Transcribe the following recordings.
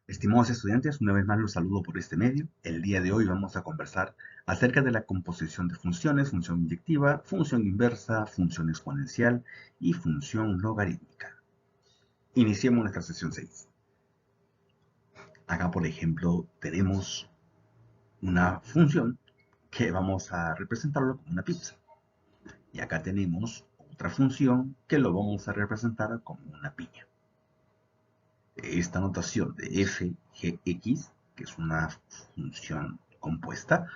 Estimados estudiantes, una vez más los saludo por este medio. El día de hoy vamos a conversar acerca de la composición de funciones, función inyectiva, función inversa, función exponencial y función logarítmica. Iniciemos nuestra sesión 6. Acá, por ejemplo, tenemos una función que vamos a representarlo como una pizza. Y acá tenemos otra función que lo vamos a representar como una piña. Esta notación de f(g)x, que es una función compuesta,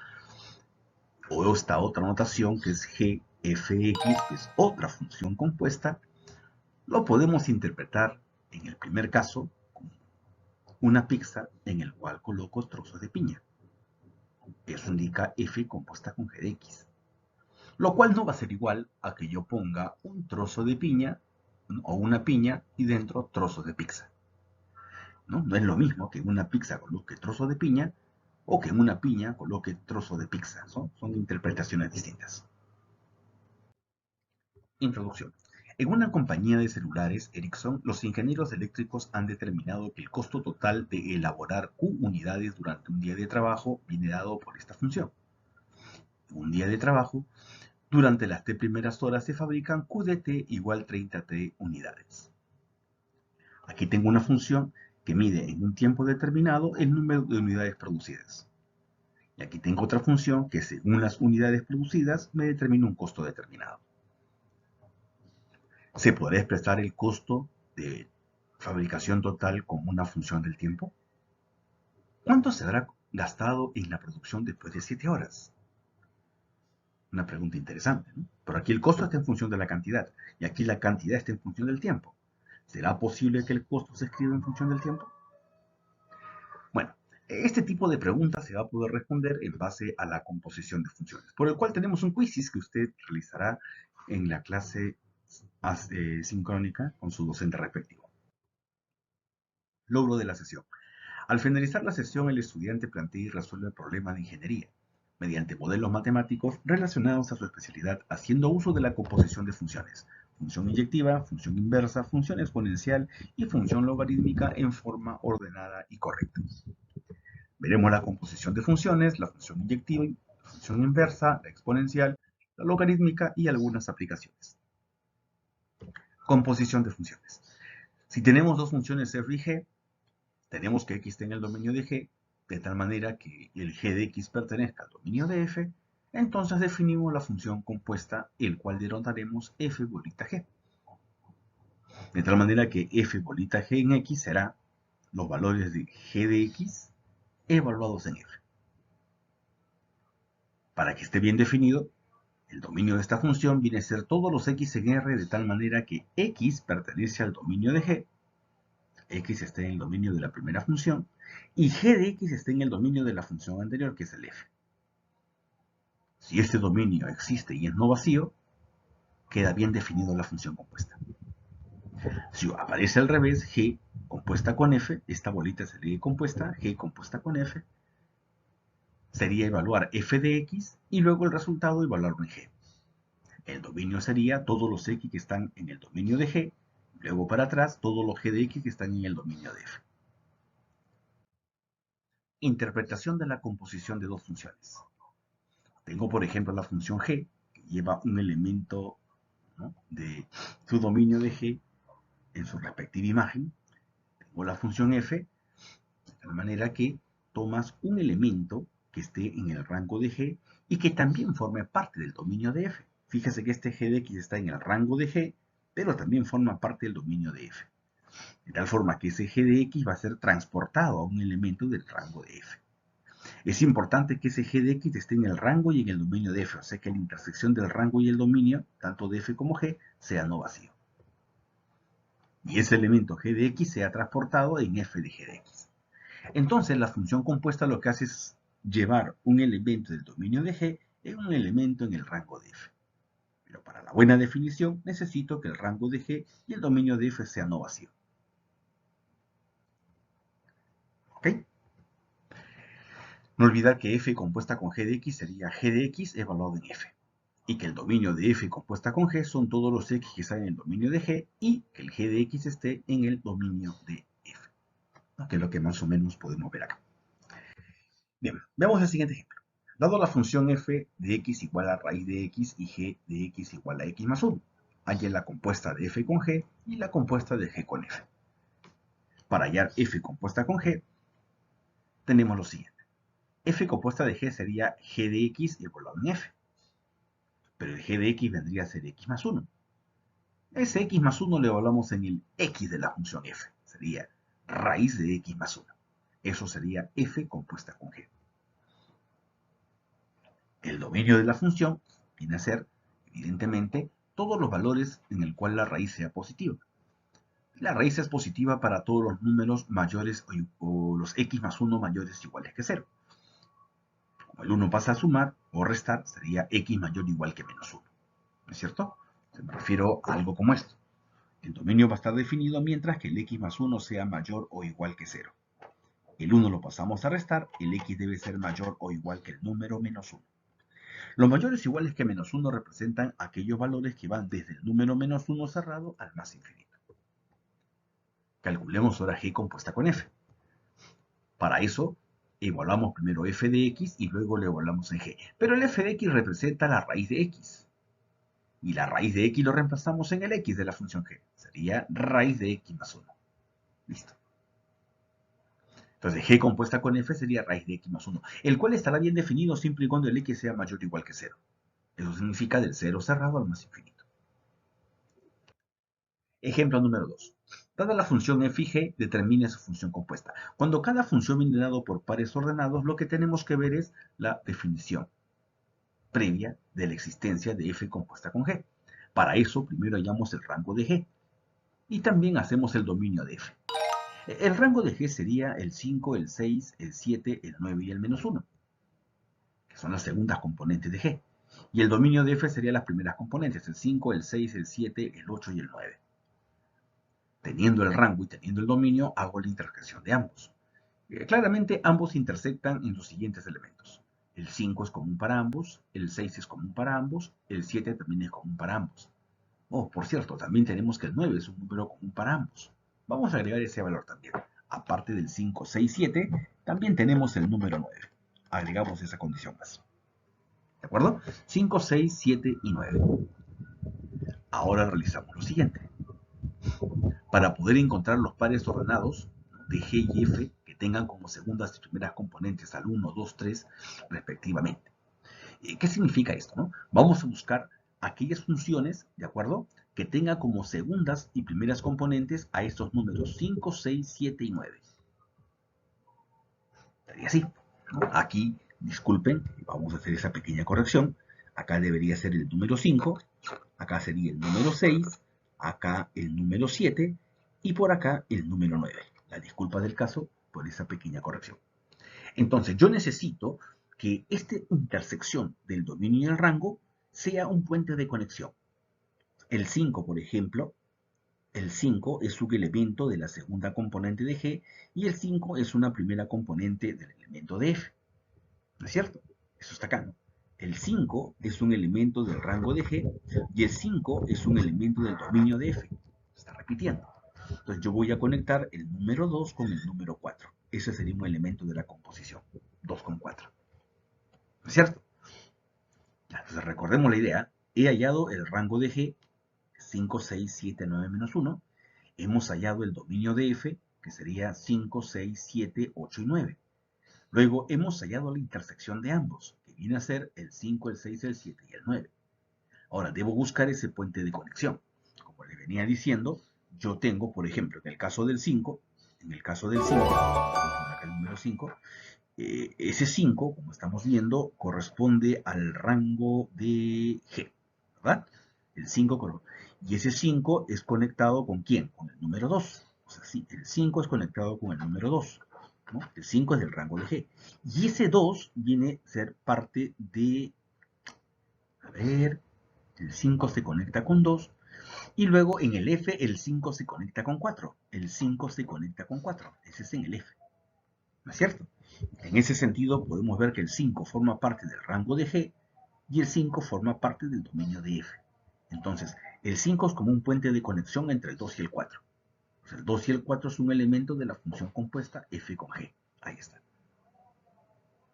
o esta otra notación que es g(f)x, que es otra función compuesta, lo podemos interpretar en el primer caso como una pizza en el cual coloco trozos de piña. Eso indica f compuesta con g de x. Lo cual no va a ser igual a que yo ponga un trozo de piña o una piña y dentro trozos de pizza. No es lo mismo que en una pizza coloque trozo de piña o que en una piña coloque trozo de pizza. Son interpretaciones distintas. Introducción. En una compañía de celulares Ericsson, los ingenieros eléctricos han determinado que el costo total de elaborar Q unidades durante un día de trabajo viene dado por esta función. Un día de trabajo, durante las T primeras horas se fabrican Q de T igual 30T unidades. Aquí tengo una función que mide en un tiempo determinado el número de unidades producidas. Y aquí tengo otra función que según las unidades producidas me determina un costo determinado. ¿Se podrá expresar el costo de fabricación total como una función del tiempo? ¿Cuánto se habrá gastado en la producción después de 7 horas? Una pregunta interesante, ¿no? Pero aquí el costo está en función de la cantidad, y aquí la cantidad está en función del tiempo. ¿Será posible que el costo se escriba en función del tiempo? Bueno, este tipo de preguntas se va a poder responder en base a la composición de funciones, por el cual tenemos un quiz que usted realizará en la clase sincrónica con su docente respectivo. Logro de la sesión. Al finalizar la sesión, el estudiante plantea y resuelve problemas de ingeniería mediante modelos matemáticos relacionados a su especialidad, haciendo uso de la composición de funciones, función inyectiva, función inversa, función exponencial y función logarítmica en forma ordenada y correcta. Veremos la composición de funciones, la función inyectiva, la función inversa, la exponencial, la logarítmica y algunas aplicaciones. Composición de funciones. Si tenemos dos funciones f y g, tenemos que x esté en el dominio de g, de tal manera que el g de x pertenezca al dominio de f, entonces definimos la función compuesta, el cual denotaremos f bolita g. De tal manera que f bolita g en x será los valores de g de x evaluados en f. Para que esté bien definido, el dominio de esta función viene a ser todos los x en R de tal manera que x pertenece al dominio de g, x está en el dominio de la primera función, y g de x está en el dominio de la función anterior, que es el f. Si este dominio existe y es no vacío, queda bien definido la función compuesta. Si aparece al revés, g compuesta con f, esta bolita sería compuesta, g compuesta con f, sería evaluar f de x y luego el resultado evaluarlo en g. El dominio sería todos los x que están en el dominio de g, luego para atrás todos los g de x que están en el dominio de f. Interpretación de la composición de dos funciones. Tengo, por ejemplo, la función g, que lleva un elemento, ¿no?, de su dominio de g en su respectiva imagen. Tengo la función f, de tal manera que tomas un elemento que esté en el rango de g y que también forme parte del dominio de f. Fíjese que este g de x está en el rango de g, pero también forma parte del dominio de f. De tal forma que ese g de x va a ser transportado a un elemento del rango de f. Es importante que ese g de x esté en el rango y en el dominio de f, o sea que la intersección del rango y el dominio, tanto de f como g, sea no vacío. Y ese elemento g de x sea transportado en f de g de x. Entonces la función compuesta lo que hace es llevar un elemento del dominio de g en un elemento en el rango de f. Pero para la buena definición necesito que el rango de g y el dominio de f sea no vacío. ¿Ok? No olvidar que f compuesta con g de x sería g de x evaluado en f. Y que el dominio de f compuesta con g son todos los x que están en el dominio de g y que el g de x esté en el dominio de f. ¿no? Que es lo que más o menos podemos ver acá. Bien, veamos el siguiente ejemplo. Dado la función f de x igual a raíz de x y g de x igual a x más 1, halla la compuesta de f con g y la compuesta de g con f. Para hallar f compuesta con g, tenemos lo siguiente. F compuesta de g sería g de x igual a f. Pero el g de x vendría a ser x más 1. Ese x más 1 lo evaluamos en el x de la función f. Sería raíz de x más 1. Eso sería f compuesta con g. El dominio de la función viene a ser, evidentemente, todos los valores en el cual la raíz sea positiva. La raíz es positiva para todos los números mayores o los x más 1 mayores o iguales que 0. Como el 1 pasa a sumar o restar, sería x mayor o igual que menos 1. ¿No es cierto? Me refiero a algo como esto. El dominio va a estar definido mientras que el x más 1 sea mayor o igual que 0. El 1 lo pasamos a restar, el x debe ser mayor o igual que el número menos 1. Los mayores o iguales que menos 1 representan aquellos valores que van desde el número menos 1 cerrado al más infinito. Calculemos ahora g compuesta con f. Para eso, evaluamos primero f de x y luego lo evaluamos en g. Pero el f de x representa la raíz de x. Y la raíz de x lo reemplazamos en el x de la función g. Sería raíz de x más 1. Listo. Entonces, g compuesta con f sería raíz de x más 1, el cual estará bien definido siempre y cuando el x sea mayor o igual que 0. Eso significa del 0 cerrado al más infinito. Ejemplo número 2. Dada la función f y g, determine su función compuesta. Cuando cada función viene dado por pares ordenados, lo que tenemos que ver es la definición previa de la existencia de f compuesta con g. Para eso, primero hallamos el rango de g. Y también hacemos el dominio de f. El rango de g sería el 5, el 6, el 7, el 9 y el menos 1, que son las segundas componentes de g. Y el dominio de f sería las primeras componentes, el 5, el 6, el 7, el 8 y el 9. Teniendo el rango y teniendo el dominio, hago la intersección de ambos. Claramente ambos intersectan en los siguientes elementos. El 5 es común para ambos, el 6 es común para ambos, el 7 también es común para ambos. Oh, por cierto, también tenemos que el 9 es un número común para ambos. Vamos a agregar ese valor también. Aparte del 5, 6, 7, también tenemos el número 9. Agregamos esa condición más. ¿De acuerdo? 5, 6, 7 y 9. Ahora realizamos lo siguiente. Para poder encontrar los pares ordenados de g y f que tengan como segundas y primeras componentes al 1, 2, 3 respectivamente. ¿Qué significa esto? ¿No? Vamos a buscar aquellas funciones, ¿de acuerdo?, que tengan como segundas y primeras componentes a estos números 5, 6, 7 y 9. Sería así, ¿no? Aquí, disculpen, vamos a hacer esa pequeña corrección. Acá debería ser el número 5, acá sería el número 6, acá el número 7 y por acá el número 9. La disculpa del caso por esa pequeña corrección. Entonces, yo necesito que esta intersección del dominio y el rango sea un puente de conexión. El 5, por ejemplo, el 5 es un elemento de la segunda componente de G y el 5 es una primera componente del elemento de F. ¿No es cierto? Eso está acá, ¿no? El 5 es un elemento del rango de G y el 5 es un elemento del dominio de F. Está repitiendo. Entonces yo voy a conectar el número 2 con el número 4. Ese sería un elemento de la composición. 2 con 4. ¿No es cierto? Entonces recordemos la idea. He hallado el rango de G, 5, 6, 7, 9, menos 1. Hemos hallado el dominio de F, que sería 5, 6, 7, 8 y 9. Luego hemos hallado la intersección de ambos, que viene a ser el 5, el 6, el 7 y el 9. Ahora debo buscar ese puente de conexión. Como les venía diciendo, yo tengo, por ejemplo, en el caso del 5, acá el número 5, ese 5, como estamos viendo, corresponde al rango de G, ¿verdad? El 5, y ese 5 es conectado ¿con quién? Con el número 2. O sea, sí, el 5 es conectado con el número 2. ¿No? El 5 es del rango de G. Y ese 2 viene a ser parte de... A ver, el 5 se conecta con 2. Y luego en el F el 5 se conecta con 4. El 5 se conecta con 4. Ese es en el F. ¿No es cierto? En ese sentido podemos ver que el 5 forma parte del rango de G y el 5 forma parte del dominio de F. Entonces, el 5 es como un puente de conexión entre el 2 y el 4. Pues el 2 y el 4 es un elemento de la función compuesta f con g. Ahí está.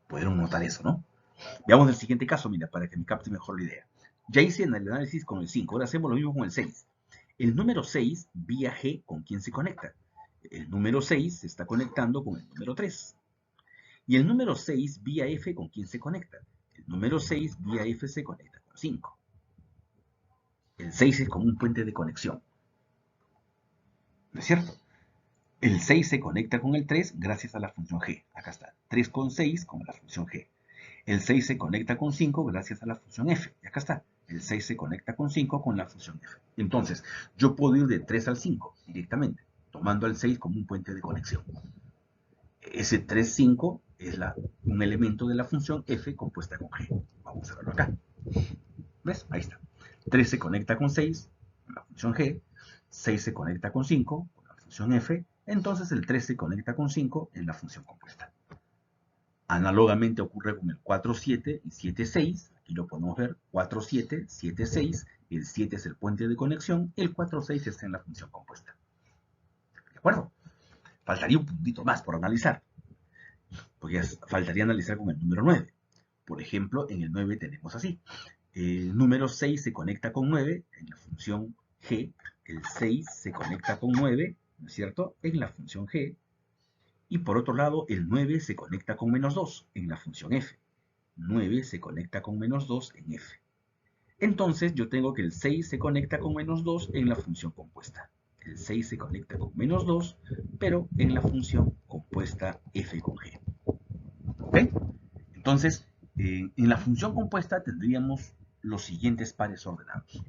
Pudieron notar eso, ¿no? Veamos el siguiente caso, mira, para que me capte mejor la idea. Ya hice el análisis con el 5, ahora hacemos lo mismo con el 6. El número 6, vía G, ¿con quién se conecta? El número 6 se está conectando con el número 3. Y el número 6, vía F, ¿con quién se conecta? El número 6, vía F, se conecta con 5. El 6 es como un puente de conexión. ¿No es cierto? El 6 se conecta con el 3 gracias a la función G. Acá está. 3 con 6 con la función G. El 6 se conecta con 5 gracias a la función f. Y acá está. El 6 se conecta con 5 con la función f. Entonces, yo puedo ir de 3 al 5 directamente, tomando al 6 como un puente de conexión. Ese 3, 5 es un elemento de la función f compuesta con g. Vamos a verlo acá. ¿Ves? Ahí está. 3 se conecta con 6 con la función g. 6 se conecta con 5 con la función f. Entonces el 3 se conecta con 5 en la función compuesta. Análogamente ocurre con el 4, 7 y 7, 6. Aquí lo podemos ver, 4, 7, 7, 6. El 7 es el puente de conexión, el 4, 6 está en la función compuesta. ¿De acuerdo? Faltaría un puntito más por analizar, porque faltaría analizar con el número 9. Por ejemplo, en el 9 tenemos así. El número 6 se conecta con 9 en la función g. El 6 se conecta con 9, ¿no es cierto?, en la función g. Y por otro lado, el 9 se conecta con menos 2 en la función f. 9 se conecta con menos 2 en f. Entonces yo tengo que el 6 se conecta con menos 2 en la función compuesta. El 6 se conecta con menos 2, pero en la función compuesta f con g. ¿Ok? Entonces, en la función compuesta tendríamos los siguientes pares ordenados.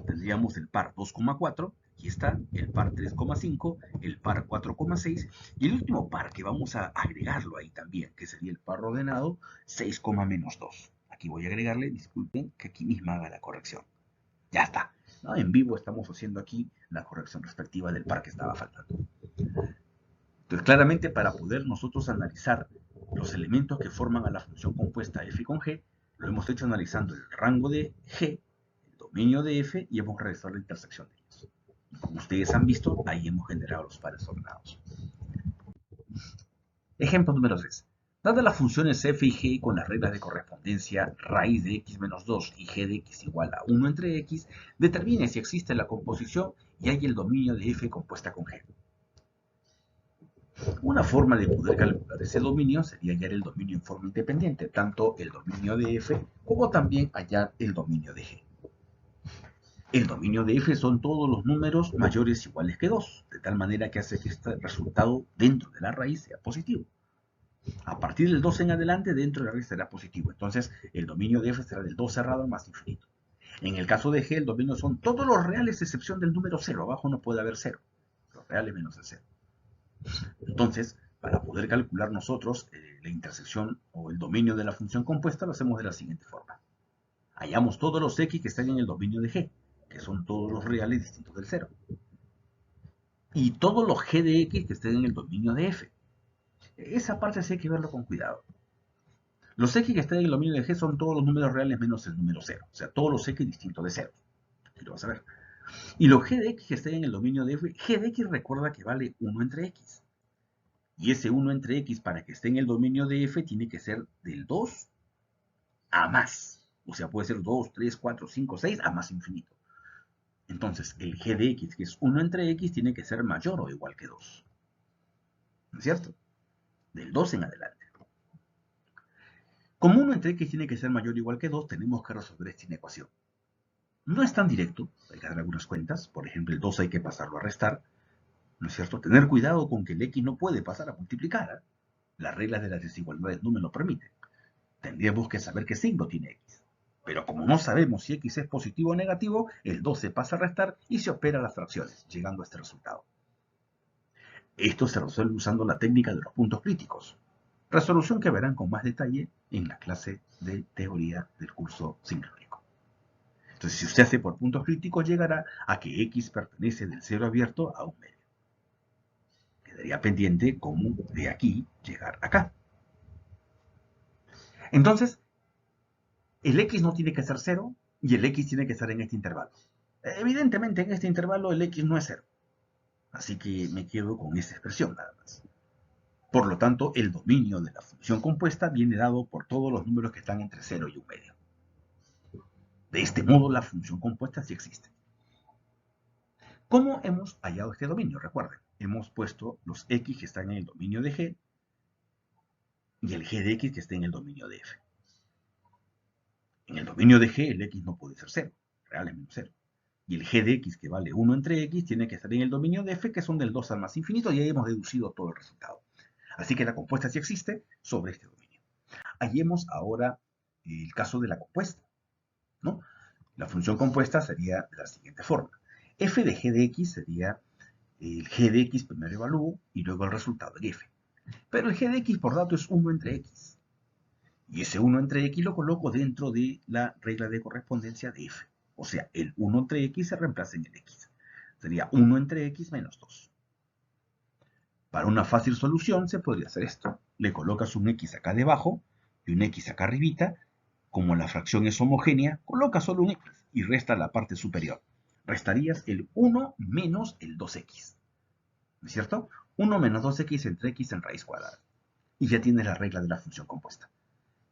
Tendríamos el par 2,4, aquí está, el par 3,5, el par 4,6 y el último par que vamos a agregarlo ahí también, que sería el par ordenado 6, menos 2. Aquí voy a agregarle, disculpen, que aquí misma haga la corrección. Ya está, ¿no? En vivo estamos haciendo aquí la corrección respectiva del par que estaba faltando. Entonces, claramente para poder nosotros analizar los elementos que forman a la función compuesta f con g, lo hemos hecho analizando el rango de g, el dominio de f, y hemos realizado la intersección de ellos. Y como ustedes han visto, ahí hemos generado los pares ordenados. Ejemplo número 3. Dadas las funciones f y g con las reglas de correspondencia raíz de x menos 2 y g de x igual a 1 entre x, determine si existe la composición y hay el dominio de f compuesta con g. Una forma de poder calcular ese dominio sería hallar el dominio en forma independiente, tanto el dominio de f como también hallar el dominio de g. El dominio de f son todos los números mayores o iguales que 2, de tal manera que hace que este resultado dentro de la raíz sea positivo. A partir del 2 en adelante, dentro de la raíz será positivo. Entonces, el dominio de f será del 2 cerrado al más infinito. En el caso de g, el dominio son todos los reales, excepción del número 0. Abajo no puede haber 0. Los reales menos el 0. Entonces, para poder calcular nosotros la intersección o el dominio de la función compuesta, lo hacemos de la siguiente forma. Hallamos todos los x que están en el dominio de g, que son todos los reales distintos del 0. Y todos los g de x que estén en el dominio de f. Esa parte sí hay que verlo con cuidado. Los x que están en el dominio de g son todos los números reales menos el número 0. O sea, todos los x distintos de 0. Aquí lo vas a ver. Y los g de x que estén en el dominio de f, g de x recuerda que vale 1 entre x. Y ese 1 entre x para que esté en el dominio de f tiene que ser del 2 a más. O sea, puede ser 2, 3, 4, 5, 6 a más infinito. Entonces, el g de x, que es 1 entre x, tiene que ser mayor o igual que 2. ¿No es cierto? Del 2 en adelante. Como 1 entre x tiene que ser mayor o igual que 2, tenemos que resolver esta ecuación. No es tan directo, hay que dar algunas cuentas. Por ejemplo, el 2 hay que pasarlo a restar. ¿No es cierto? Tener cuidado con que el x no puede pasar a multiplicar. Las reglas de las desigualdades no me lo permiten. Tendríamos que saber qué signo tiene x. Pero como no sabemos si x es positivo o negativo, el 2 se pasa a restar y se opera las fracciones, llegando a este resultado. Esto se resuelve usando la técnica de los puntos críticos, resolución que verán con más detalle en la clase de teoría del curso sincrónico. Entonces, si usted hace por puntos críticos, llegará a que x pertenece del cero abierto a un medio. Quedaría pendiente cómo de aquí llegar acá. Entonces, el x no tiene que ser 0 y el x tiene que estar en este intervalo. Evidentemente, en este intervalo el x no es 0. Así que me quedo con esta expresión nada más. Por lo tanto, el dominio de la función compuesta viene dado por todos los números que están entre 0 y 1 medio. De este modo, la función compuesta sí existe. ¿Cómo hemos hallado este dominio? Recuerden, hemos puesto los x que están en el dominio de G y el g de x que está en el dominio de F. En el dominio de G, el x no puede ser 0, real es menos 0. Y el g de x, que vale 1 entre x, tiene que estar en el dominio de F, que son del 2 al más infinito, y ahí hemos deducido todo el resultado. Así que la compuesta sí existe sobre este dominio. Hallemos ahora el caso de la compuesta, ¿no? La función compuesta sería de la siguiente forma. F de g de x sería el g de x primero evalúo y luego el resultado en F. Pero el g de x por dato es 1 entre x. Y ese 1 entre x lo coloco dentro de la regla de correspondencia de F. O sea, el 1 entre x se reemplaza en el x. Sería 1 entre x menos 2. Para una fácil solución se podría hacer esto. Le colocas un x acá debajo y un x acá arribita. Como la fracción es homogénea, coloca solo un x y resta la parte superior. Restarías el 1 menos el 2x. ¿No es cierto? 1 menos 2x entre x en raíz cuadrada. Y ya tienes la regla de la función compuesta.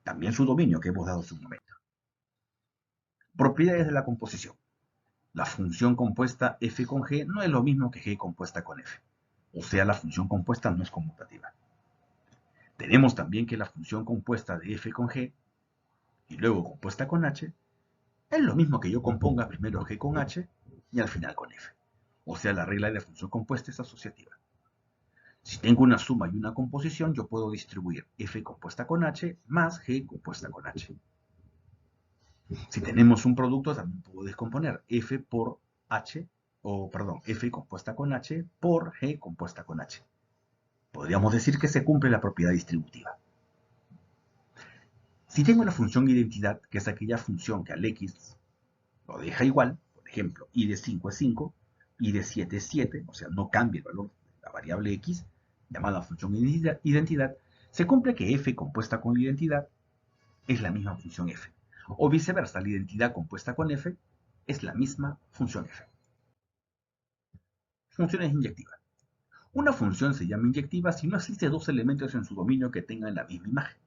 También su dominio que hemos dado hace un momento. Propiedades de la composición. La función compuesta f con g no es lo mismo que g compuesta con f. O sea, la función compuesta no es conmutativa. Tenemos también que la función compuesta de f con g y luego compuesta con h es lo mismo que yo componga primero g con h y al final con f. O sea, la regla de la función compuesta es asociativa. Si tengo una suma y una composición, yo puedo distribuir f compuesta con h más g compuesta con h. Si tenemos un producto, también puedo descomponer f por h, f compuesta con h por g compuesta con h. Podríamos decir que se cumple la propiedad distributiva. Si tengo la función identidad, que es aquella función que al x lo deja igual, por ejemplo, y de 5 es 5, y de 7 es 7, o sea, no cambia el valor de la variable x, llamada función identidad, se cumple que f compuesta con la identidad es la misma función f. O viceversa, la identidad compuesta con f es la misma función f. Funciones inyectivas. Una función se llama inyectiva si no existen dos elementos en su dominio que tengan la misma imagen.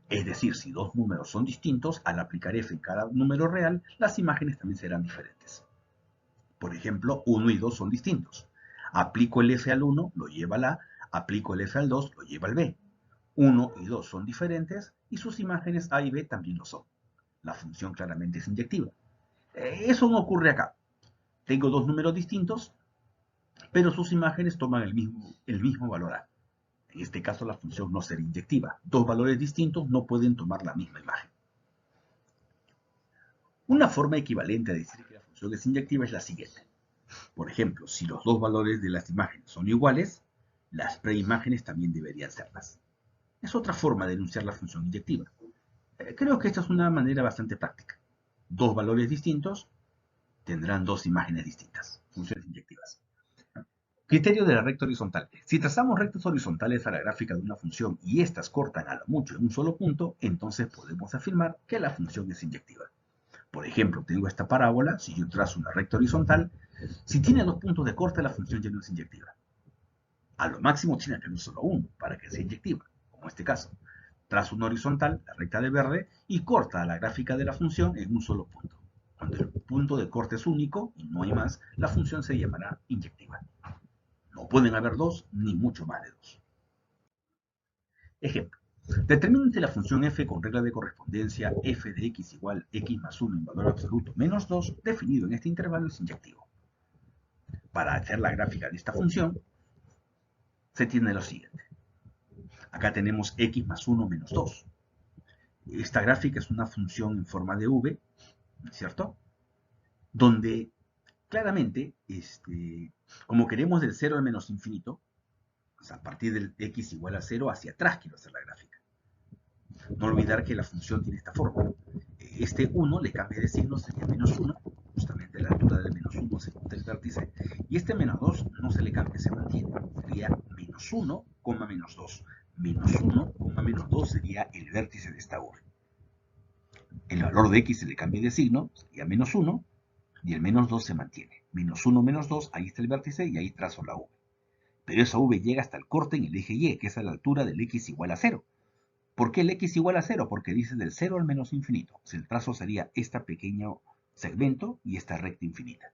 Es decir, si dos números son distintos, al aplicar f en cada número real, las imágenes también serán diferentes. Por ejemplo, 1 y 2 son distintos. Aplico el f al 1, lo lleva al A, aplico el f al 2, lo lleva al B. 1 y 2 son diferentes y sus imágenes A y B también lo son. La función claramente es inyectiva. Eso no ocurre acá. Tengo dos números distintos, pero sus imágenes toman el mismo valor A. En este caso la función no será inyectiva. Dos valores distintos no pueden tomar la misma imagen. Una forma equivalente a decir que la función es inyectiva es la siguiente. Por ejemplo, si los dos valores de las imágenes son iguales, las preimágenes también deberían serlas. Es otra forma de enunciar la función inyectiva. Creo que esta es una manera bastante práctica. Dos valores distintos tendrán dos imágenes distintas. Funciones inyectivas. Criterio de la recta horizontal. Si trazamos rectas horizontales a la gráfica de una función y éstas cortan a lo mucho en un solo punto, entonces podemos afirmar que la función es inyectiva. Por ejemplo, tengo esta parábola, si yo trazo una recta horizontal, si tiene dos puntos de corte, la función ya no es inyectiva. A lo máximo tiene que tener solo uno para que sea inyectiva, como en este caso. Trazo una horizontal, la recta de verde, y corta a la gráfica de la función en un solo punto. Cuando el punto de corte es único y no hay más, la función se llamará inyectiva. No pueden haber dos, ni mucho más de dos. Ejemplo. Determine la función f con regla de correspondencia f de x igual x más 1 en valor absoluto menos 2, definido en este intervalo, es inyectivo. Para hacer la gráfica de esta función, se tiene lo siguiente. Acá tenemos x más 1 menos 2. Esta gráfica es una función en forma de v, ¿no es cierto? Donde claramente, como queremos del 0 al menos infinito, pues a partir del x igual a 0 hacia atrás quiero hacer la gráfica. No olvidar que la función tiene esta forma. Este 1 le cambia de signo, sería menos 1, justamente la altura del menos 1 se junta el vértice, y este menos 2 no se le cambia, se mantiene, sería menos 1, menos 2. Menos 1, menos 2 sería el vértice de esta V. El valor de x se le cambia de signo, sería menos 1, y el menos 2 se mantiene. menos 1, menos 2, ahí está el vértice y ahí trazo la V. Pero esa V llega hasta el corte en el eje Y, que es a la altura del x igual a 0. ¿Por qué el x igual a 0? Porque dice del 0 al menos infinito. O sea, el trazo sería este pequeño segmento y esta recta infinita.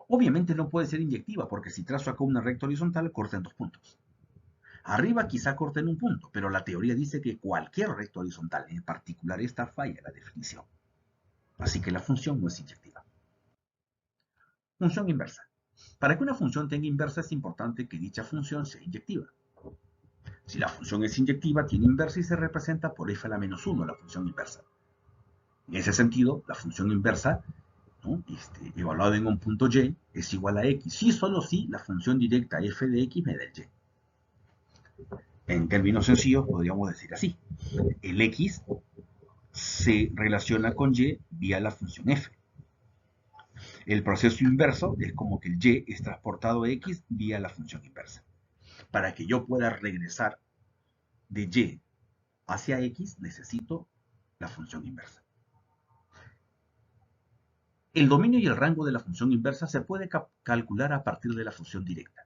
Obviamente no puede ser inyectiva, porque si trazo acá una recta horizontal, corta en 2 puntos. Arriba quizá corte en un punto, pero la teoría dice que cualquier recta horizontal, en particular esta, falla la definición. Así que la función no es inyectiva. Función inversa. Para que una función tenga inversa es importante que dicha función sea inyectiva. Si la función es inyectiva, tiene inversa y se representa por f a la menos 1, la función inversa. En ese sentido, la función inversa, ¿no? Evaluada en un punto y, es igual a x. Si solo si la función directa f de x me da el y. En términos sencillos, podríamos decir así. El x se relaciona con y vía la función f. El proceso inverso es como que el y es transportado a x vía la función inversa. Para que yo pueda regresar de y hacia x, necesito la función inversa. El dominio y el rango de la función inversa se puede calcular a partir de la función directa.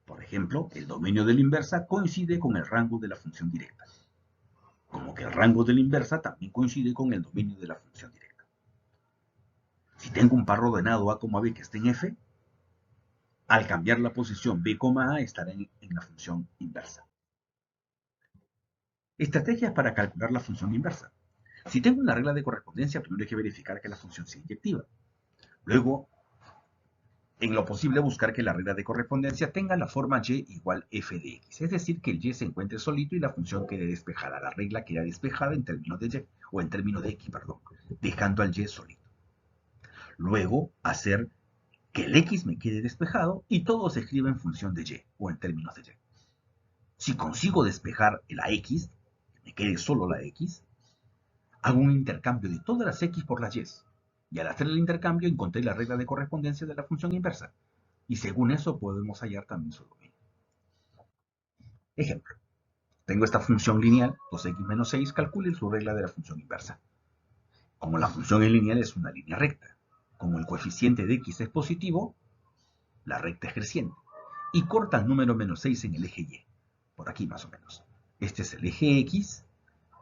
Por ejemplo, el dominio de la inversa coincide con el rango de la función directa, como que el rango de la inversa también coincide con el dominio de la función directa. Si tengo un par ordenado a, b que esté en f, al cambiar la posición b, a estará en la función inversa. Estrategias para calcular la función inversa. Si tengo una regla de correspondencia, primero hay que verificar que la función sea inyectiva. Luego, en lo posible, buscar que la regla de correspondencia tenga la forma y igual f de x. Es decir, que el y se encuentre solito y la función quede despejada. La regla queda despejada en términos de y, o en términos de x, perdón, dejando al y solito. Luego, hacer que el x me quede despejado y todo se escribe en función de y, o en términos de y. Si consigo despejar la x, me quede solo la x, hago un intercambio de todas las x por las y. Y al hacer el intercambio encontré la regla de correspondencia de la función inversa. Y según eso podemos hallar también su dominio. Ejemplo. Tengo esta función lineal, 2x menos 6, calcule su regla de la función inversa. Como la función lineal es una línea recta, como el coeficiente de x es positivo, la recta es creciente. Y corta el número menos 6 en el eje y. Por aquí más o menos. Este es el eje x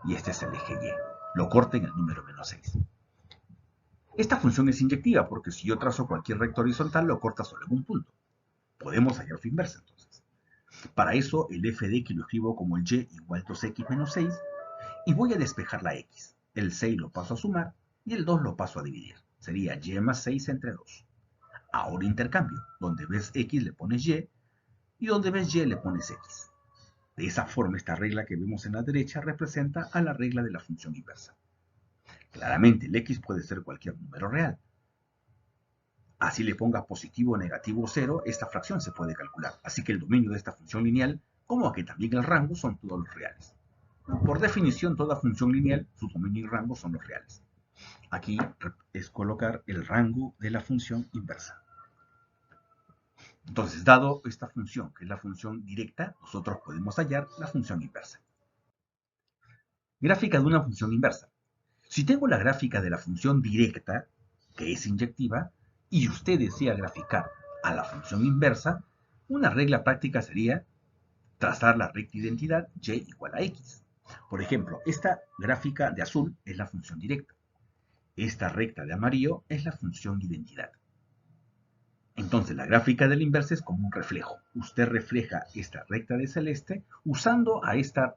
y este es el eje y. Lo corta en el número menos 6. Esta función es inyectiva porque si yo trazo cualquier recta horizontal lo corta solo en un punto. Podemos hallar su inversa entonces. Para eso el f de x lo escribo como el y igual 2x menos 6 y voy a despejar la x. El 6 lo paso a sumar y el 2 lo paso a dividir. Sería y más 6 entre 2. Ahora intercambio. Donde ves x le pones y donde ves y le pones x. De esa forma esta regla que vemos en la derecha representa a la regla de la función inversa. Claramente el x puede ser cualquier número real. Así le ponga positivo, negativo o 0, esta fracción se puede calcular. Así que el dominio de esta función lineal, como que también el rango, son todos los reales. Por definición, toda función lineal, su dominio y rango son los reales. Aquí es colocar el rango de la función inversa. Entonces, dado esta función, que es la función directa, nosotros podemos hallar la función inversa. Gráfica de una función inversa. Si tengo la gráfica de la función directa, que es inyectiva, y usted desea graficar a la función inversa, una regla práctica sería trazar la recta identidad y igual a x. Por ejemplo, esta gráfica de azul es la función directa. Esta recta de amarillo es la función identidad. Entonces, la gráfica de la inversa es como un reflejo. Usted refleja esta recta de celeste usando a esta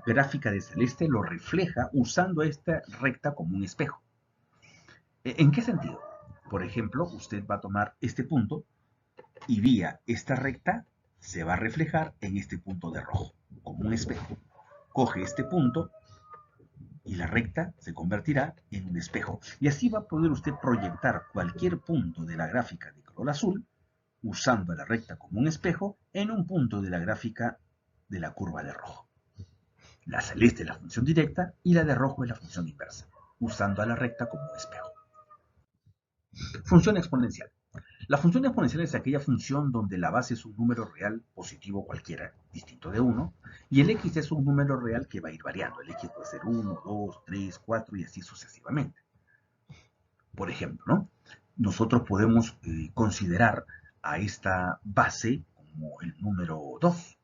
gráfica de celeste, lo refleja usando esta recta como un espejo. ¿En qué sentido? Por ejemplo, usted va a tomar este punto y vía esta recta se va a reflejar en este punto de rojo, como un espejo. Coge este punto y la recta se convertirá en un espejo. Y así va a poder usted proyectar cualquier punto de la gráfica de color azul, usando la recta como un espejo, en un punto de la gráfica de la curva de rojo. La celeste es la función directa y la de rojo es la función inversa, usando a la recta como un espejo. Función exponencial. La función exponencial es aquella función donde la base es un número real positivo cualquiera, distinto de 1, y el x es un número real que va a ir variando. El x puede ser 1, 2, 3, 4 y así sucesivamente. Por ejemplo, ¿no? nosotros podemos considerar a esta base como el número 2.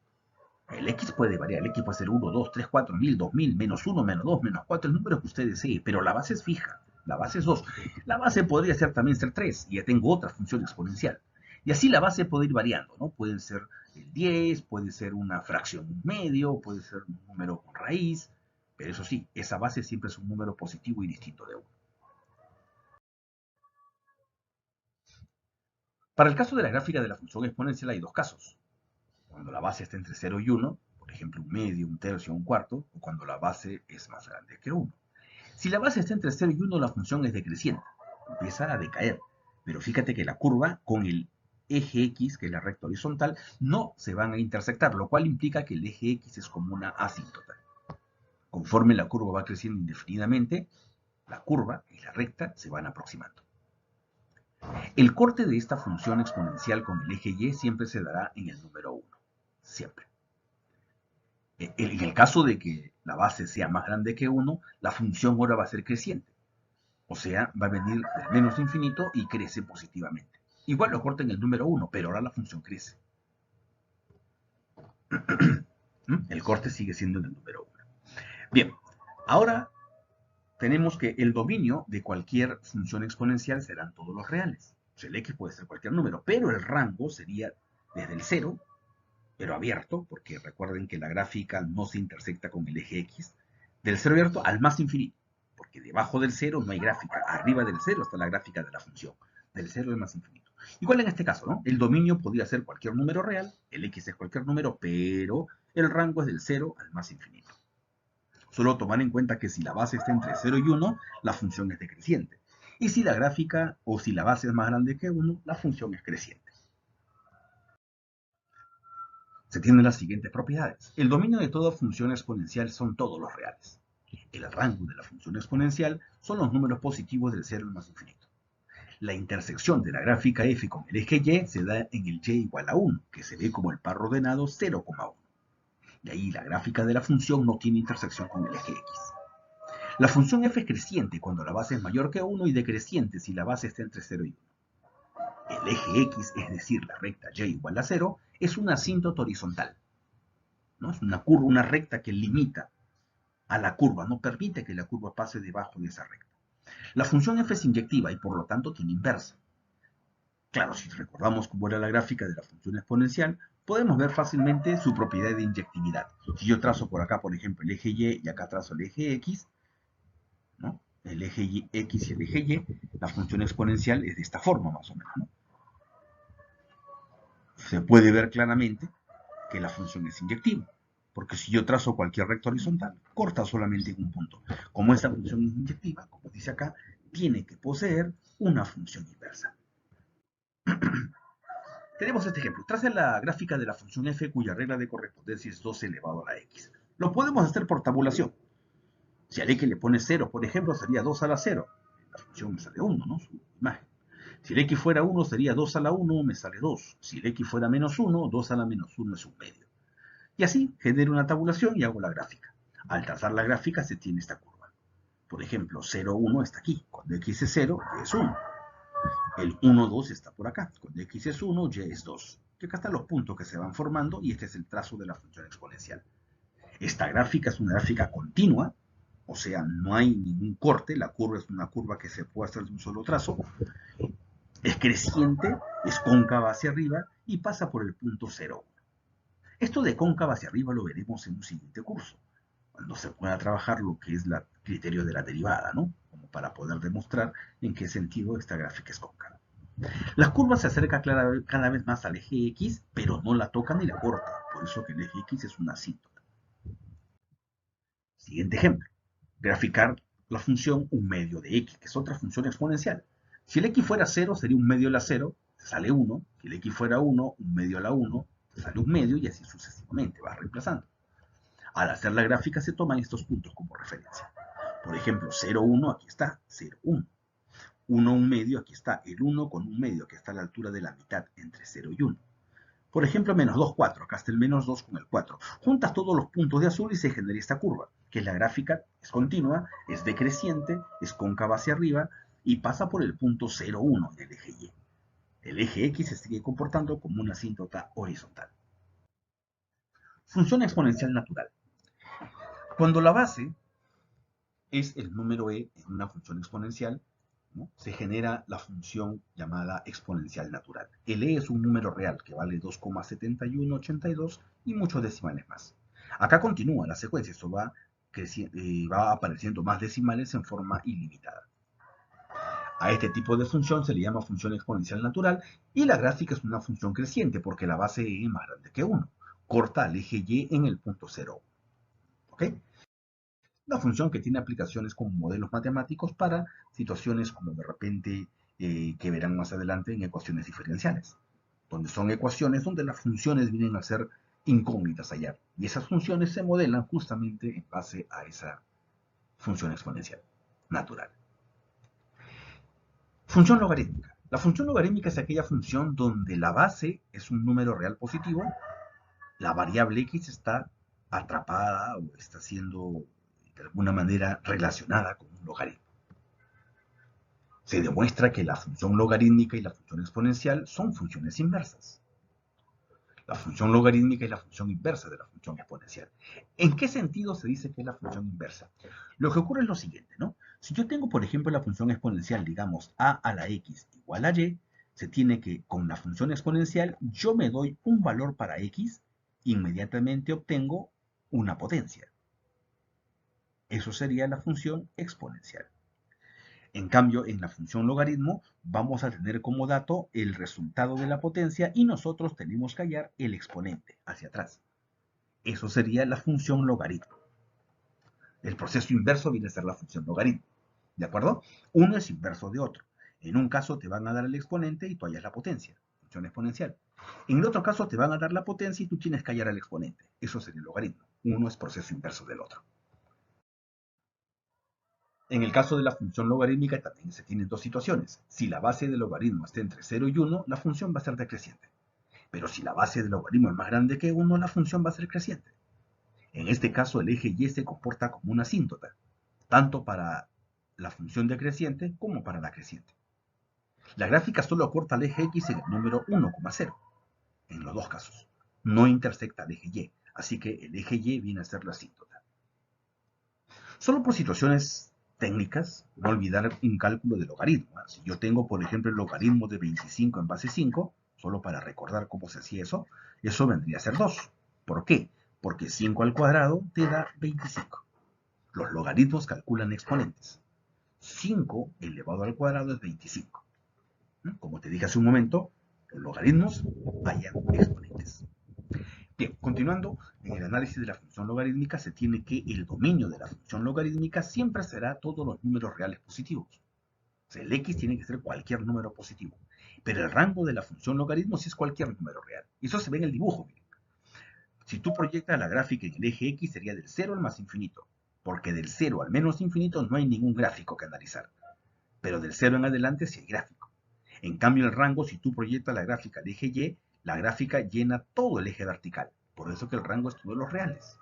El X puede variar, el X puede ser 1, 2, 3, 4, 1000, 2000, menos 1, menos 2, menos 4, el número que usted desee, pero la base es fija, la base es 2. La base podría ser también ser 3, y ya tengo otra función exponencial. Y así la base puede ir variando, ¿no? Pueden ser el 10, puede ser una fracción un medio, puede ser un número con raíz, pero eso sí, esa base siempre es un número positivo y distinto de 1. Para el caso de la gráfica de la función exponencial hay dos casos. Cuando la base está entre 0 y 1, por ejemplo, un medio, un tercio, un cuarto, o cuando la base es más grande que 1. Si la base está entre 0 y 1, la función es decreciente, empieza a decaer. Pero fíjate que la curva con el eje X, que es la recta horizontal, no se van a intersectar, lo cual implica que el eje X es como una asíntota. Conforme la curva va creciendo indefinidamente, la curva y la recta se van aproximando. El corte de esta función exponencial con el eje Y siempre se dará en el número 1. Siempre. En el caso de que la base sea más grande que 1, la función ahora va a ser creciente. O sea, va a venir del menos infinito y crece positivamente. Igual lo corta en el número 1, pero ahora la función crece. El corte sigue siendo en el número 1. Bien, ahora tenemos que el dominio de cualquier función exponencial serán todos los reales. O sea, el x puede ser cualquier número, pero el rango sería desde el 0, pero abierto, porque recuerden que la gráfica no se intersecta con el eje x, del 0 abierto al más infinito, porque debajo del 0 no hay gráfica, arriba del 0 está la gráfica de la función, del 0 al más infinito. Igual en este caso, ¿no? El dominio podría ser cualquier número real, el x es cualquier número, pero el rango es del 0 al más infinito. Solo tomar en cuenta que si la base está entre 0 y 1, la función es decreciente. Y si la gráfica o si la base es más grande que 1, la función es creciente. Se tienen las siguientes propiedades. El dominio de toda función exponencial son todos los reales. El rango de la función exponencial son los números positivos del 0 al más infinito. La intersección de la gráfica f con el eje y se da en el y igual a 1, que se ve como el par ordenado 0,1. Y ahí la gráfica de la función no tiene intersección con el eje x. La función f es creciente cuando la base es mayor que 1 y decreciente si la base está entre 0 y 1. El eje x, es decir, la recta y igual a 0, es una asíntota horizontal. ¿No? Es una curva, una recta que limita a la curva, no permite que la curva pase debajo de esa recta. La función f es inyectiva y por lo tanto tiene inversa. Claro, si recordamos cómo era la gráfica de la función exponencial, podemos ver fácilmente su propiedad de inyectividad. Si yo trazo por acá, por ejemplo, el eje y acá trazo el eje x, ¿no? El eje x y el eje y, la función exponencial es de esta forma más o menos, ¿no? Se puede ver claramente que la función es inyectiva, porque si yo trazo cualquier recta horizontal, corta solamente en un punto. Como esta función es inyectiva, como dice acá, tiene que poseer una función inversa. Tenemos este ejemplo. Trace la gráfica de la función f cuya regla de correspondencia es 2 elevado a la x. Lo podemos hacer por tabulación. Si al x le pone 0, por ejemplo, sería 2 a la 0. La función me sale 1, ¿no? Su imagen. Si el x fuera 1, sería 2 a la 1, me sale 2. Si el x fuera menos 1, 2 a la menos 1 es un medio. Y así genero una tabulación y hago la gráfica. Al trazar la gráfica se tiene esta curva. Por ejemplo, 0, 1 está aquí. Cuando x es 0, y es 1. El 1, 2 está por acá. Cuando x es 1, y es 2. Y acá están los puntos que se van formando y este es el trazo de la función exponencial. Esta gráfica es una gráfica continua, o sea, no hay ningún corte. La curva es una curva que se puede hacer de un solo trazo. Es creciente, es cóncava hacia arriba y pasa por el punto 0. Esto de cóncava hacia arriba lo veremos en un siguiente curso, cuando se pueda trabajar lo que es el criterio de la derivada, ¿no? Como para poder demostrar en qué sentido esta gráfica es cóncava. La curva se acerca cada vez más al eje X, pero no la toca ni la corta, por eso que el eje X es una asíntota. Siguiente ejemplo. Graficar la función un medio de x, que es otra función exponencial. Si el x fuera 0, sería un medio a la 0, sale 1. Si el x fuera 1, un medio a la 1, sale un medio y así sucesivamente, va reemplazando. Al hacer la gráfica se toman estos puntos como referencia. Por ejemplo, 0, 1, aquí está, 0, 1. 1, un medio, aquí está, el 1 con un medio, que está a la altura de la mitad entre 0 y 1. Por ejemplo, menos 2, 4. Acá está el menos 2 con el 4. Juntas todos los puntos de azul y se genera esta curva, que la gráfica es continua, es decreciente, es cóncava hacia arriba y pasa por el punto 0,1 en el eje Y. El eje X se sigue comportando como una asíntota horizontal. Función exponencial natural. Cuando la base es el número e en una función exponencial, ¿no?, se genera la función llamada exponencial natural. El e es un número real que vale 2,7182 y muchos decimales más. Acá continúa la secuencia, esto va apareciendo más decimales en forma ilimitada. A este tipo de función se le llama función exponencial natural y la gráfica es una función creciente porque la base e es más grande que 1. Corta al eje y en el punto 0. ¿Ok? Una función que tiene aplicaciones como modelos matemáticos para situaciones como de repente que verán más adelante en ecuaciones diferenciales, donde son ecuaciones donde las funciones vienen a ser incógnitas allá. Y esas funciones se modelan justamente en base a esa función exponencial natural. Función logarítmica. La función logarítmica es aquella función donde la base es un número real positivo, la variable x está atrapada o está siendo de alguna manera relacionada con un logaritmo. Se demuestra que la función logarítmica y la función exponencial son funciones inversas. La función logarítmica es la función inversa de la función exponencial. ¿En qué sentido se dice que es la función inversa? Lo que ocurre es lo siguiente, ¿no? Si yo tengo, por ejemplo, la función exponencial, digamos, a a la x igual a y, se tiene que, con la función exponencial, yo me doy un valor para x, inmediatamente obtengo una potencia. Eso sería la función exponencial. En cambio, en la función logaritmo vamos a tener como dato el resultado de la potencia y nosotros tenemos que hallar el exponente hacia atrás. Eso sería la función logaritmo. El proceso inverso viene a ser la función logaritmo. ¿De acuerdo? Uno es inverso de otro. En un caso te van a dar el exponente y tú hallas la potencia, función exponencial. En el otro caso te van a dar la potencia y tú tienes que hallar el exponente. Eso sería el logaritmo. Uno es proceso inverso del otro. En el caso de la función logarítmica también se tienen dos situaciones. Si la base del logaritmo está entre 0 y 1, la función va a ser decreciente. Pero si la base del logaritmo es más grande que 1, la función va a ser creciente. En este caso, el eje y se comporta como una asíntota, tanto para la función decreciente como para la creciente. La gráfica solo acorta al eje x en el número 1,0, en los dos casos. No intersecta al eje y, así que el eje y viene a ser la asíntota. Solo por situaciones técnicas, no olvidar un cálculo de logaritmo. Si yo tengo, por ejemplo, el logaritmo de 25 en base 5, solo para recordar cómo se hacía eso vendría a ser 2. ¿Por qué? Porque 5 al cuadrado te da 25. Los logaritmos calculan exponentes. 5 elevado al cuadrado es 25. Como te dije hace un momento, los logaritmos hallan exponentes. Bien, continuando, en el análisis de la función logarítmica se tiene que el dominio de la función logarítmica siempre será todos los números reales positivos. O sea, el x tiene que ser cualquier número positivo. Pero el rango de la función logaritmo sí es cualquier número real. Y eso se ve en el dibujo. Miren. Si tú proyectas la gráfica en el eje x sería del 0 al más infinito. Porque del 0 al menos infinito no hay ningún gráfico que analizar. Pero del 0 en adelante sí hay gráfico. En cambio, el rango, si tú proyectas la gráfica al eje y, la gráfica llena todo el eje vertical. Por eso que el rango es todos los reales.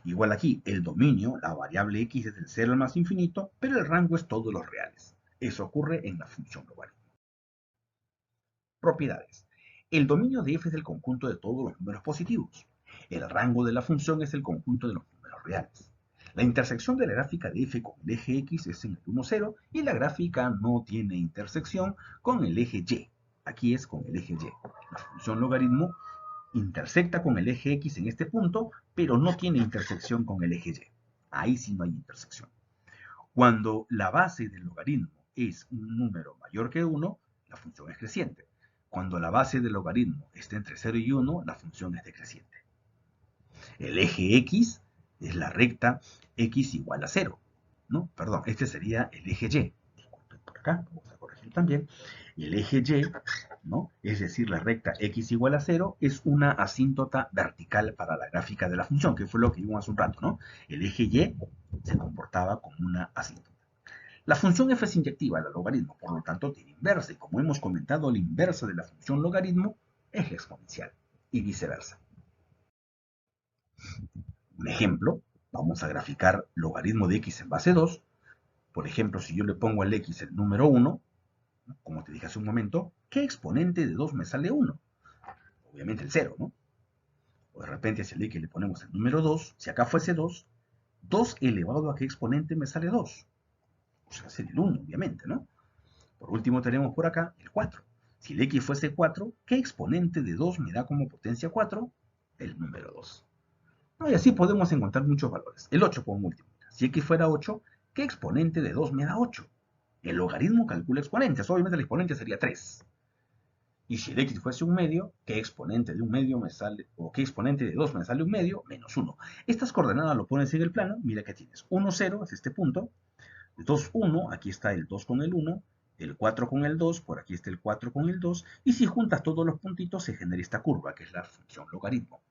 Igual aquí, el dominio, la variable x es del 0 al más infinito, pero el rango es todos los reales. Eso ocurre en la función logarítmica. Propiedades. El dominio de f es el conjunto de todos los números positivos. El rango de la función es el conjunto de los números reales. La intersección de la gráfica de f con el eje x es en el 1, 0 y la gráfica no tiene intersección con el eje y. Aquí es con el eje y. La función logaritmo intersecta con el eje x en este punto, pero no tiene intersección con el eje y. Ahí sí no hay intersección. Cuando la base del logaritmo es un número mayor que 1, la función es creciente. Cuando la base del logaritmo está entre 0 y 1, la función es decreciente. El eje x es la recta x igual a 0. ¿No? Perdón, este sería el eje y. Disculpen por acá, vamos a corregir también. El eje y, ¿no? Es decir, la recta x igual a 0 es una asíntota vertical para la gráfica de la función, que fue lo que vimos hace un rato, ¿no? El eje y se comportaba como una asíntota. La función f es inyectiva, la logaritmo, por lo tanto tiene inversa, y como hemos comentado, la inversa de la función logaritmo es la exponencial, y viceversa. Un ejemplo, vamos a graficar logaritmo de x en base 2, Por ejemplo, si yo le pongo al x el número 1, como te dije hace un momento, ¿qué exponente de 2 me sale 1? Obviamente el 0, ¿no? O de repente si al x le ponemos el número 2, si acá fuese 2, 2 elevado a qué exponente me sale 2. O sea, sería el 1, obviamente, ¿no? Por último tenemos por acá el 4. Si el x fuese 4, ¿qué exponente de 2 me da como potencia 4? El número 2. ¿No? Y así podemos encontrar muchos valores. El 8 como último. Si x fuera 8, ¿qué exponente de 2 me da 8? El logaritmo calcula exponentes. Obviamente el exponente sería 3. Y si el x fuese un medio, ¿qué exponente de un medio me sale? O ¿qué exponente de 2 me sale un medio? Menos 1. Estas coordenadas lo pones en el plano. Mira que tienes 1, 0, es este punto. 2, 1, aquí está el 2 con el 1. El 4 con el 2, por aquí está el 4 con el 2. Y si juntas todos los puntitos, se genera esta curva, que es la función logaritmo.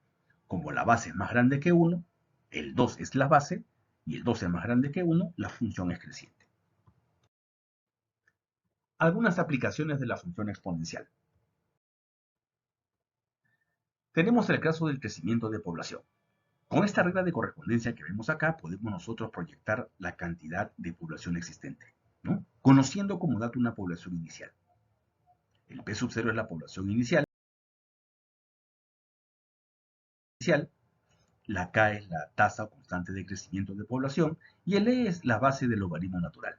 Como la base es más grande que 1, el 2 es la base, y el 2 es más grande que 1, la función es creciente. Algunas aplicaciones de la función exponencial. Tenemos el caso del crecimiento de población. Con esta regla de correspondencia que vemos acá, podemos nosotros proyectar la cantidad de población existente, ¿no? Conociendo como dato una población inicial. El P sub 0 es la población inicial, la K es la tasa o constante de crecimiento de población, y el E es la base del logaritmo natural.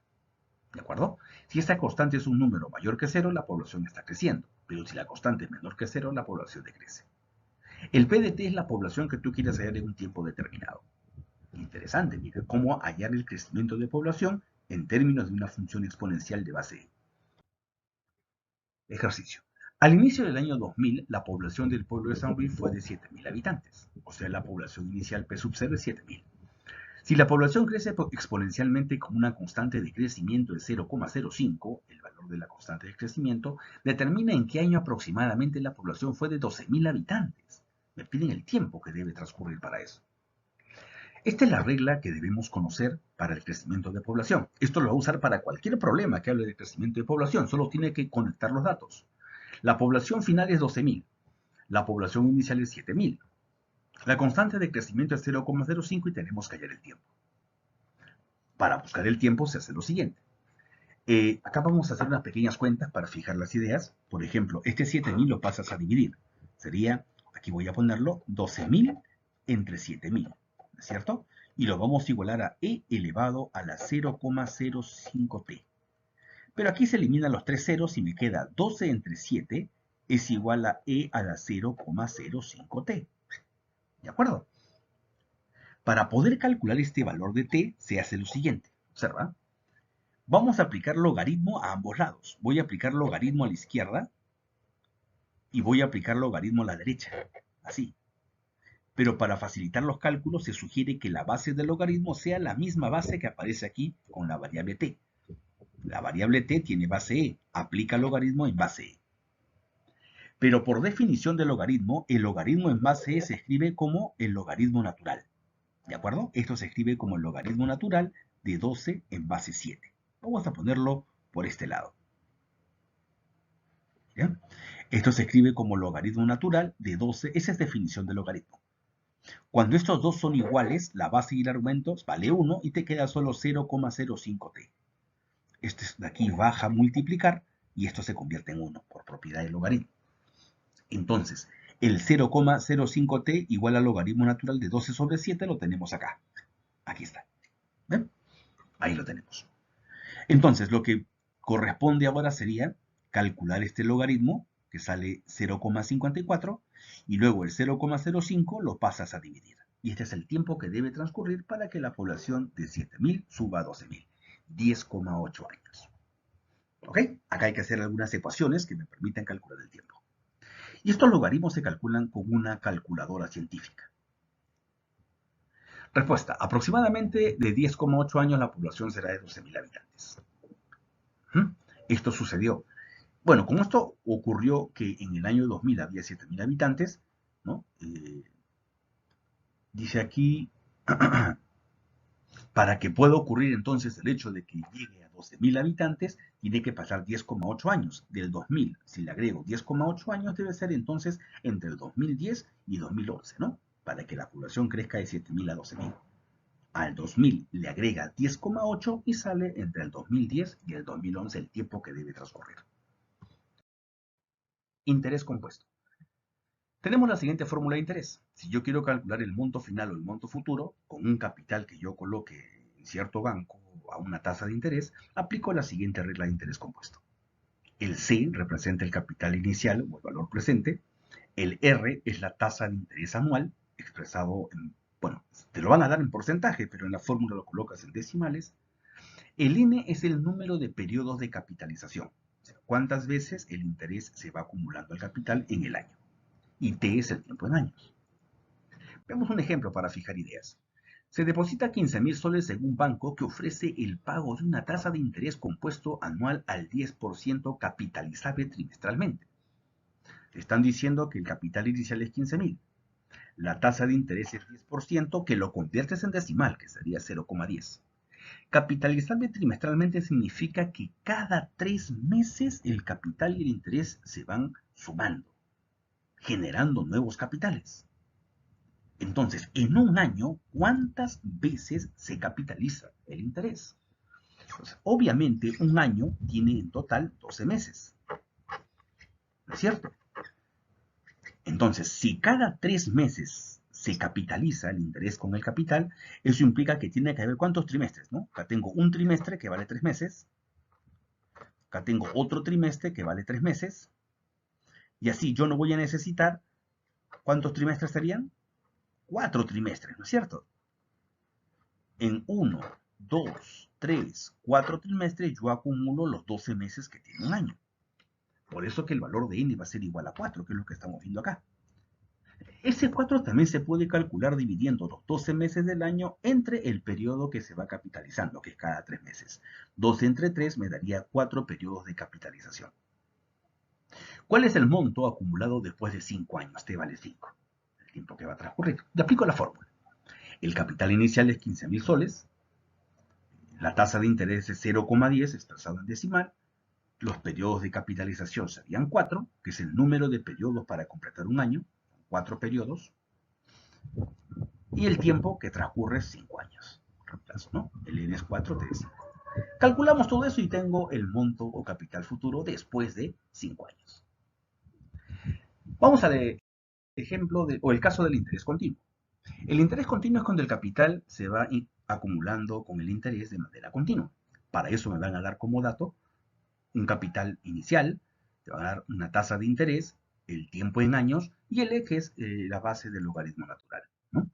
¿De acuerdo? Si esta constante es un número mayor que 0, la población está creciendo, pero si la constante es menor que 0, la población decrece. El P de t es la población que tú quieres hallar en un tiempo determinado. Interesante, mira, cómo hallar el crecimiento de población en términos de una función exponencial de base E. Ejercicio. Al inicio del año 2000, la población del pueblo de San Luis fue de 7.000 habitantes, o sea, la población inicial P sub 0 es 7.000. Si la población crece exponencialmente con una constante de crecimiento de 0,05, el valor de la constante de crecimiento, determina en qué año aproximadamente la población fue de 12.000 habitantes. Me piden el tiempo que debe transcurrir para eso. Esta es la regla que debemos conocer para el crecimiento de población. Esto lo va a usar para cualquier problema que hable de crecimiento de población, solo tiene que conectar los datos. La población final es 12.000, la población inicial es 7.000. La constante de crecimiento es 0,05 y tenemos que hallar el tiempo. Para buscar el tiempo se hace lo siguiente. Acá vamos a hacer unas pequeñas cuentas para fijar las ideas. Por ejemplo, este 7.000 lo pasas a dividir. Sería, aquí voy a ponerlo, 12.000 entre 7.000, ¿no es cierto? Y lo vamos a igualar a e elevado a la 0,05t. Pero aquí se eliminan los tres ceros y me queda 12 entre 7 es igual a e a la 0,05t. ¿De acuerdo? Para poder calcular este valor de t, se hace lo siguiente. Observa. Vamos a aplicar logaritmo a ambos lados. Voy a aplicar logaritmo a la izquierda y voy a aplicar logaritmo a la derecha. Así. Pero para facilitar los cálculos se sugiere que la base del logaritmo sea la misma base que aparece aquí con la variable t. La variable t tiene base e. Aplica logaritmo en base e. Pero por definición de logaritmo, el logaritmo en base e se escribe como el logaritmo natural. ¿De acuerdo? Esto se escribe como el logaritmo natural de 12 en base 7. Vamos a ponerlo por este lado. ¿Ya? Esto se escribe como logaritmo natural de 12, esa es definición de logaritmo. Cuando estos dos son iguales, la base y el argumento vale 1 y te queda solo 0,05t. Este de aquí baja a multiplicar y esto se convierte en 1 por propiedad del logaritmo. Entonces, el 0,05t igual al logaritmo natural de 12 sobre 7 lo tenemos acá. Aquí está. ¿Ven? Ahí lo tenemos. Entonces, lo que corresponde ahora sería calcular este logaritmo, que sale 0,54, y luego el 0,05 lo pasas a dividir. Y este es el tiempo que debe transcurrir para que la población de 7.000 suba a 12.000. 10,8 años. ¿Ok? Acá hay que hacer algunas ecuaciones que me permitan calcular el tiempo. Y estos logaritmos se calculan con una calculadora científica. Respuesta. Aproximadamente de 10,8 años la población será de 12.000 habitantes. Esto sucedió. Bueno, como esto ocurrió que en el año 2000 había 7.000 habitantes, ¿no? Dice aquí, para que pueda ocurrir entonces el hecho de que llegue a 12.000 habitantes, tiene que pasar 10,8 años. Del 2000, si le agrego 10,8 años, debe ser entonces entre el 2010 y 2011, ¿no? Para que la población crezca de 7.000 a 12.000. Al 2000 le agrega 10,8 y sale entre el 2010 y el 2011 el tiempo que debe transcurrir. Interés compuesto. Tenemos la siguiente fórmula de interés. Si yo quiero calcular el monto final o el monto futuro con un capital que yo coloque en cierto banco a una tasa de interés, aplico la siguiente regla de interés compuesto. El C representa el capital inicial o el valor presente. El R es la tasa de interés anual, expresado en, bueno, te lo van a dar en porcentaje, pero en la fórmula lo colocas en decimales. El N es el número de periodos de capitalización, o sea, cuántas veces el interés se va acumulando al capital en el año. Y T es el tiempo en años. Veamos un ejemplo para fijar ideas. Se deposita 15.000 soles en un banco que ofrece el pago de una tasa de interés compuesto anual al 10% capitalizable trimestralmente. Están diciendo que el capital inicial es 15.000. La tasa de interés es 10%, que lo conviertes en decimal, que sería 0,10. Capitalizable trimestralmente significa que cada 3 meses el capital y el interés se van sumando, generando nuevos capitales. Entonces, en un año, ¿cuántas veces se capitaliza el interés? Pues, obviamente, un año tiene en total 12 meses. ¿No es cierto? Entonces, si cada 3 meses se capitaliza el interés con el capital, eso implica que tiene que haber ¿cuántos trimestres? ¿No? Acá tengo un trimestre que vale 3 meses. Acá tengo otro trimestre que vale 3 meses. Y así yo no voy a necesitar, ¿cuántos trimestres serían? 4 trimestres, ¿no es cierto? En 1, 2, 3, 4 trimestres yo acumulo los 12 meses que tiene un año. Por eso que el valor de n va a ser igual a 4, que es lo que estamos viendo acá. Ese 4 también se puede calcular dividiendo los 12 meses del año entre el periodo que se va capitalizando, que es cada 3 meses. 12 entre 3 me daría 4 periodos de capitalización. ¿Cuál es el monto acumulado después de 5 años? T vale 5, el tiempo que va a transcurrir. Le aplico la fórmula. El capital inicial es 15.000 soles. La tasa de interés es 0,10 expresado en decimal. Los periodos de capitalización serían 4, que es el número de periodos para completar un año, 4 periodos, y el tiempo que transcurre es 5 años. Reemplazo, ¿no? El N es 4, T es 5. Calculamos todo eso y tengo el monto o capital futuro después de 5 años. Vamos al ejemplo o el caso del interés continuo. El interés continuo es cuando el capital se va acumulando con el interés de manera continua. Para eso me van a dar como dato un capital inicial, te va a dar una tasa de interés, el tiempo en años y el E, que es la base del logaritmo natural, ¿no?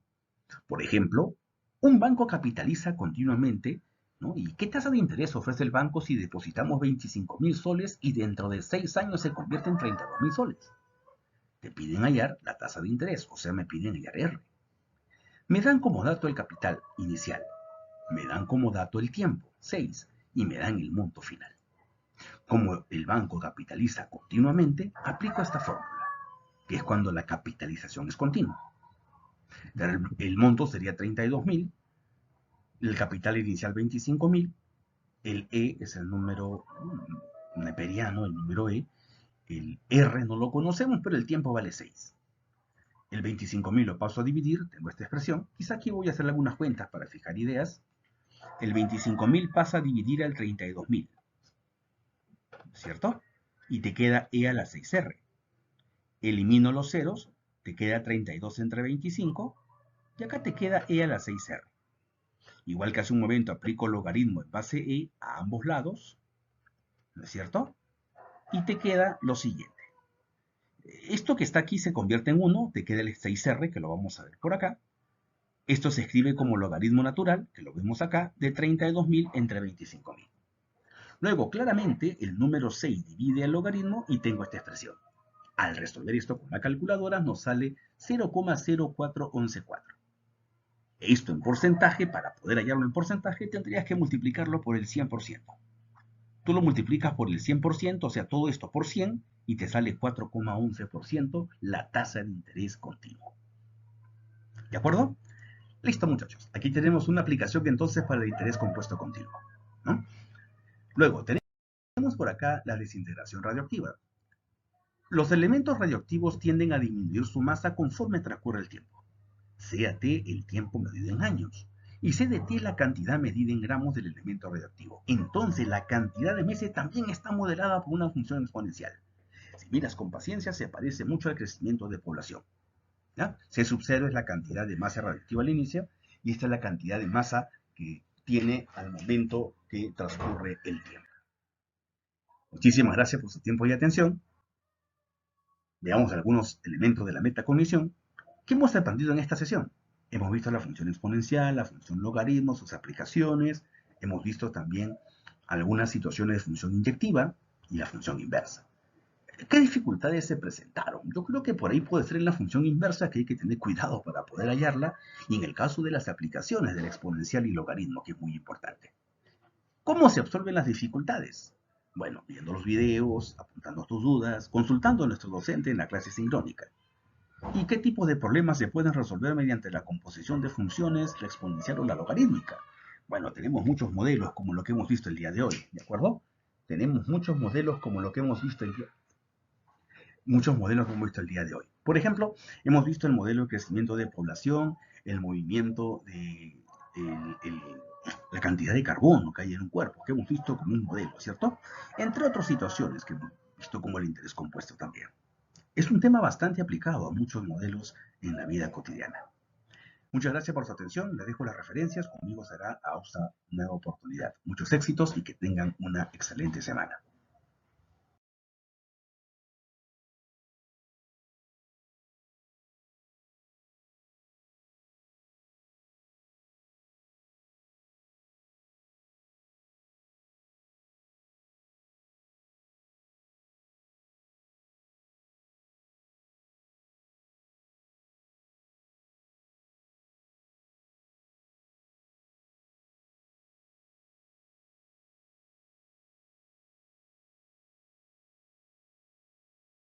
Por ejemplo, un banco capitaliza continuamente, ¿no? ¿Y qué tasa de interés ofrece el banco si depositamos 25.000 soles y dentro de 6 años se convierte en 32.000 soles? Te piden hallar la tasa de interés, o sea, me piden hallar R. Me dan como dato el capital inicial, me dan como dato el tiempo, 6, y me dan el monto final. Como el banco capitaliza continuamente, aplico esta fórmula, que es cuando la capitalización es continua. El monto sería 32.000, el capital inicial 25.000, el E es el número neperiano, el número E, el R no lo conocemos, pero el tiempo vale 6. El 25.000 lo paso a dividir, tengo esta expresión, quizá aquí voy a hacer algunas cuentas para fijar ideas. El 25.000 pasa a dividir al 32.000, ¿cierto? Y te queda E a la 6R. Elimino los ceros, te queda 32 entre 25, y acá te queda E a la 6R. Igual que hace un momento aplico logaritmo en base E a ambos lados, ¿no es cierto? Y te queda lo siguiente. Esto que está aquí se convierte en 1, te queda el 6R, que lo vamos a ver por acá. Esto se escribe como logaritmo natural, que lo vemos acá, de 32.000 entre 25.000. Luego, claramente, el número 6 divide el logaritmo y tengo esta expresión. Al resolver esto con la calculadora nos sale 0,04114. Esto en porcentaje, para poder hallarlo en porcentaje, tendrías que multiplicarlo por el 100%. Tú lo multiplicas por el 100%, o sea, todo esto por 100, y te sale 4,11% la tasa de interés continuo. ¿De acuerdo? Listo, muchachos. Aquí tenemos una aplicación entonces para el interés compuesto continuo, ¿no? Luego, tenemos por acá la desintegración radioactiva. Los elementos radioactivos tienden a disminuir su masa conforme transcurre el tiempo, sea T el tiempo medido en años. Y CDT es la cantidad medida en gramos del elemento radioactivo. Entonces, la cantidad de meses también está modelada por una función exponencial. Si miras con paciencia, se parece mucho al crecimiento de población. ¿Ya? C sub 0 es la cantidad de masa radioactiva al inicio y esta es la cantidad de masa que tiene al momento que transcurre el tiempo. Muchísimas gracias por su tiempo y atención. Veamos algunos elementos de la metacognición. ¿Qué hemos aprendido en esta sesión? Hemos visto la función exponencial, la función logaritmo, sus aplicaciones. Hemos visto también algunas situaciones de función inyectiva y la función inversa. ¿Qué dificultades se presentaron? Yo creo que por ahí puede ser en la función inversa que hay que tener cuidado para poder hallarla y en el caso de las aplicaciones del exponencial y logaritmo, que es muy importante. ¿Cómo se absorben las dificultades? Bueno, viendo los videos, apuntando tus dudas, consultando a nuestro docente en la clase sincrónica. ¿Y qué tipo de problemas se pueden resolver mediante la composición de funciones, la exponencial o la logarítmica? Bueno, tenemos muchos modelos como lo que hemos visto el día de hoy, ¿de acuerdo? Tenemos muchos modelos como lo que hemos visto muchos modelos que hemos visto el día de hoy. Por ejemplo, hemos visto el modelo de crecimiento de población, el movimiento de la cantidad de carbono que hay en un cuerpo, que hemos visto como un modelo, ¿cierto? Entre otras situaciones que hemos visto como el interés compuesto también. Es un tema bastante aplicado a muchos modelos en la vida cotidiana. Muchas gracias por su atención, les dejo las referencias, conmigo será hasta una nueva oportunidad. Muchos éxitos y que tengan una excelente semana.